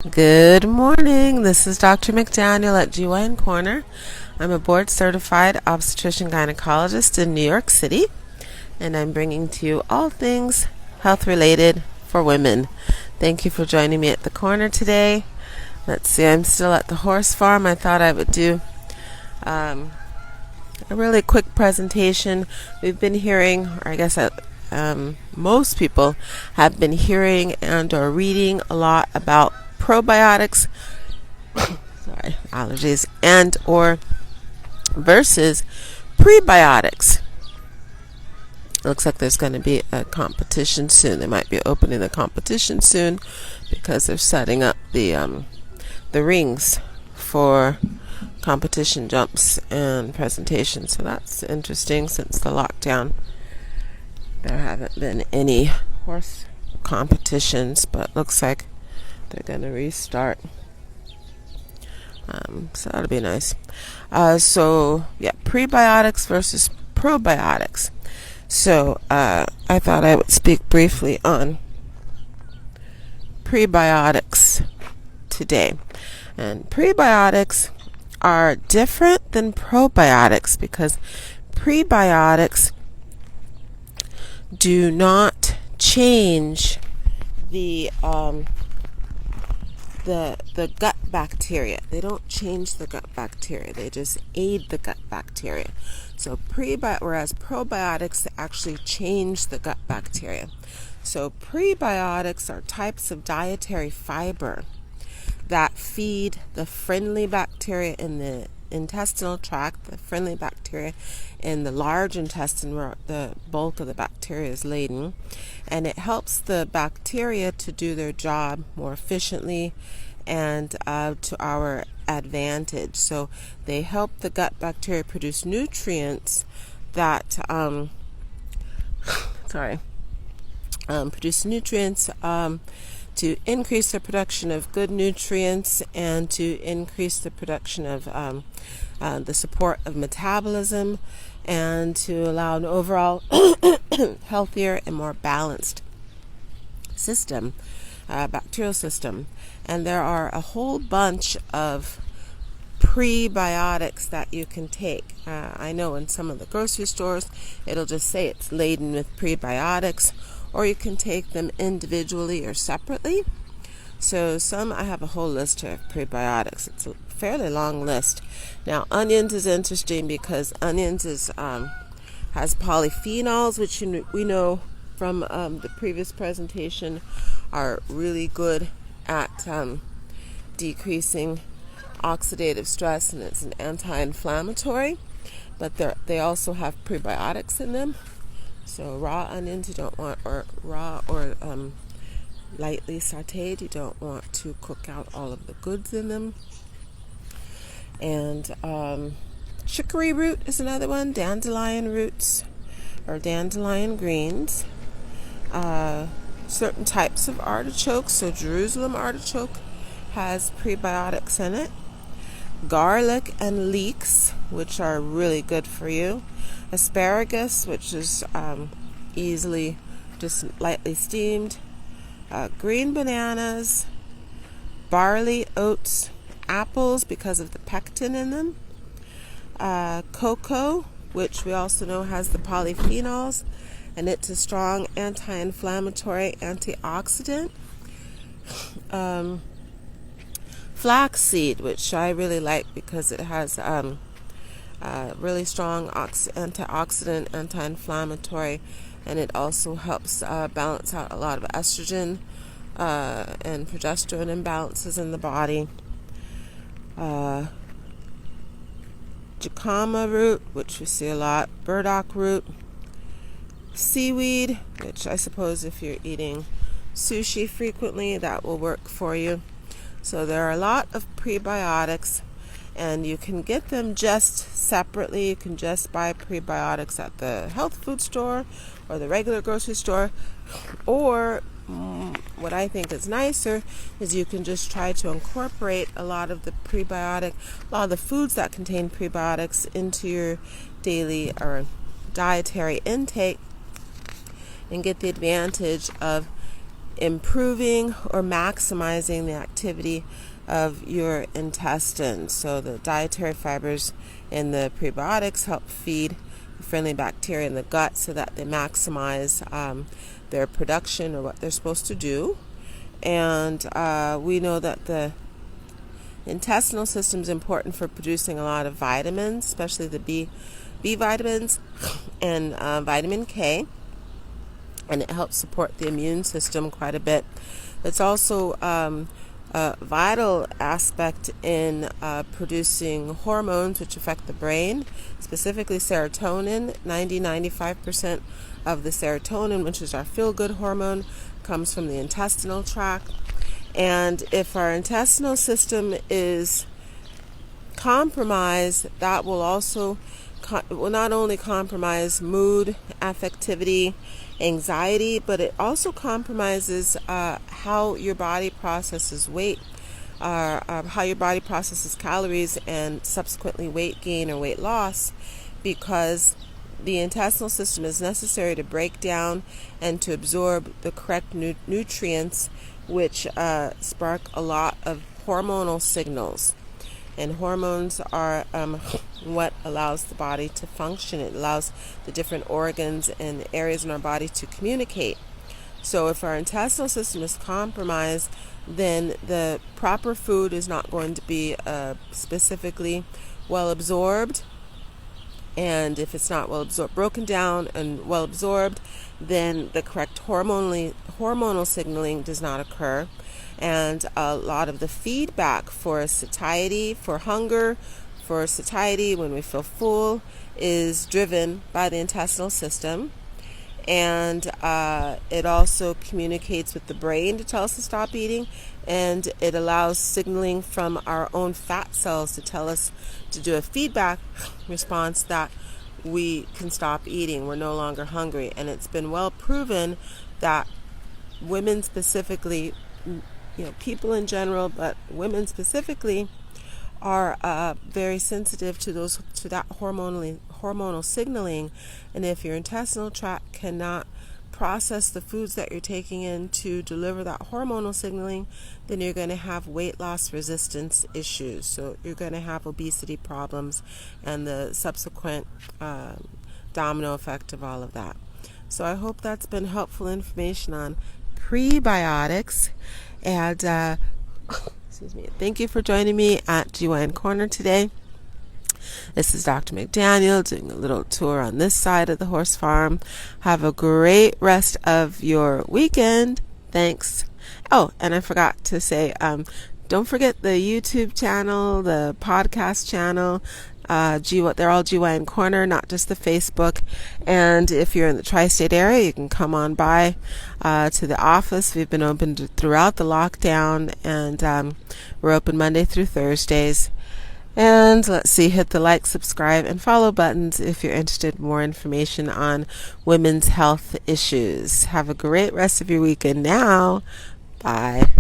Good morning. This is Dr. McDaniel at GYN Corner. I'm a board-certified obstetrician gynecologist in New York City, and I'm bringing to you all things health-related for women. Thank you for joining me at the corner today. Let's see, I'm still at the horse farm. I thought I would do a really quick presentation. We've been hearing, or I guess most people have been hearing and or reading a lot about probiotics, sorry, allergies, and or versus prebiotics. Looks like there's going to be a competition soon. They might be opening the competition soon because they're setting up the rings for competition jumps and presentations. So that's interesting. Since the lockdown, there haven't been any horse competitions, but looks like they're going to restart. So that'll be nice. Prebiotics versus probiotics. So I thought I would speak briefly on prebiotics today. And prebiotics are different than probiotics because prebiotics do not change the gut bacteria. They don't change the gut bacteria. They just aid the gut bacteria. So whereas probiotics actually change the gut bacteria. So prebiotics are types of dietary fiber that feed the friendly bacteria in the intestinal tract, the friendly bacteria in the large intestine where the bulk of the bacteria is laden, and it helps the bacteria to do their job more efficiently and to our advantage. So they help the gut bacteria produce nutrients that to increase the production of good nutrients and to increase the production of the support of metabolism and to allow an overall healthier and more balanced system, bacterial system. And there are a whole bunch of prebiotics that you can take. I know in some of the grocery stores it'll just say it's laden with prebiotics, or you can take them individually or separately. So I have a whole list of prebiotics. It's a fairly long list. Now onions is interesting because onions has polyphenols, which we know from the previous presentation are really good at decreasing oxidative stress, and it's an anti-inflammatory, but they also have prebiotics in them. So raw onions you don't want, or raw or lightly sauteed, you don't want to cook out all of the goods in them. And chicory root is another one, dandelion roots or dandelion greens, certain types of artichokes. So Jerusalem artichoke has prebiotics in it. Garlic and leeks, which are really good for you. Asparagus, which is easily just lightly steamed. Green bananas, barley, oats, apples because of the pectin in them. Cocoa, which we also know has the polyphenols, and it's a strong anti-inflammatory antioxidant. Flaxseed, which I really like because it has really strong antioxidant, anti-inflammatory, and it also helps balance out a lot of estrogen and progesterone imbalances in the body. Jicama root, which we see a lot. Burdock root. Seaweed, which I suppose if you're eating sushi frequently, that will work for you. So there are a lot of prebiotics, and you can get them just separately. You can just buy prebiotics at the health food store or the regular grocery store, or what I think is nicer is you can just try to incorporate a lot of the foods that contain prebiotics into your daily or dietary intake and get the advantage of improving or maximizing the activity of your intestines. So the dietary fibers in the prebiotics help feed the friendly bacteria in the gut so that they maximize their production or what they're supposed to do. And we know that the intestinal system is important for producing a lot of vitamins, especially the B vitamins and vitamin K, and it helps support the immune system quite a bit. It's also a vital aspect in producing hormones which affect the brain, specifically serotonin. 95% of the serotonin, which is our feel-good hormone, comes from the intestinal tract. And if our intestinal system is compromised, that will also will not only compromise mood, affectivity, anxiety, but it also compromises how your body processes weight, how your body processes calories, and subsequently weight gain or weight loss, because the intestinal system is necessary to break down and to absorb the correct nutrients, which spark a lot of hormonal signals. And hormones are what allows the body to function. It allows the different organs and areas in our body to communicate. So if our intestinal system is compromised, then the proper food is not going to be specifically well absorbed. And if it's not well absorbed, broken down and well absorbed, then the correct hormonal signaling does not occur. And a lot of the feedback for satiety, for hunger, for satiety when we feel full, is driven by the intestinal system. And it also communicates with the brain to tell us to stop eating, and it allows signaling from our own fat cells to tell us to do a feedback response that we can stop eating, we're no longer hungry. And it's been well proven that women specifically, people in general, but women specifically, are very sensitive to that hormonal signaling. And if your intestinal tract cannot process the foods that you're taking in to deliver that hormonal signaling, then you're going to have weight loss resistance issues. So you're going to have obesity problems and the subsequent domino effect of all of that. So I hope that's been helpful information on prebiotics. And excuse me. Thank you for joining me at GYN Corner today. This is Dr. McDaniel doing a little tour on this side of the horse farm. Have a great rest of your weekend. Thanks. Oh, and I forgot to say, don't forget the YouTube channel, the podcast channel. They're all GYN Corner, not just the Facebook. And if you're in the tri-state area, you can come on by to the office. We've been open throughout the lockdown, and we're open Monday through Thursdays. And let's see, hit the like, subscribe, and follow buttons if you're interested in more information on women's health issues. Have a great rest of your weekend now. Bye.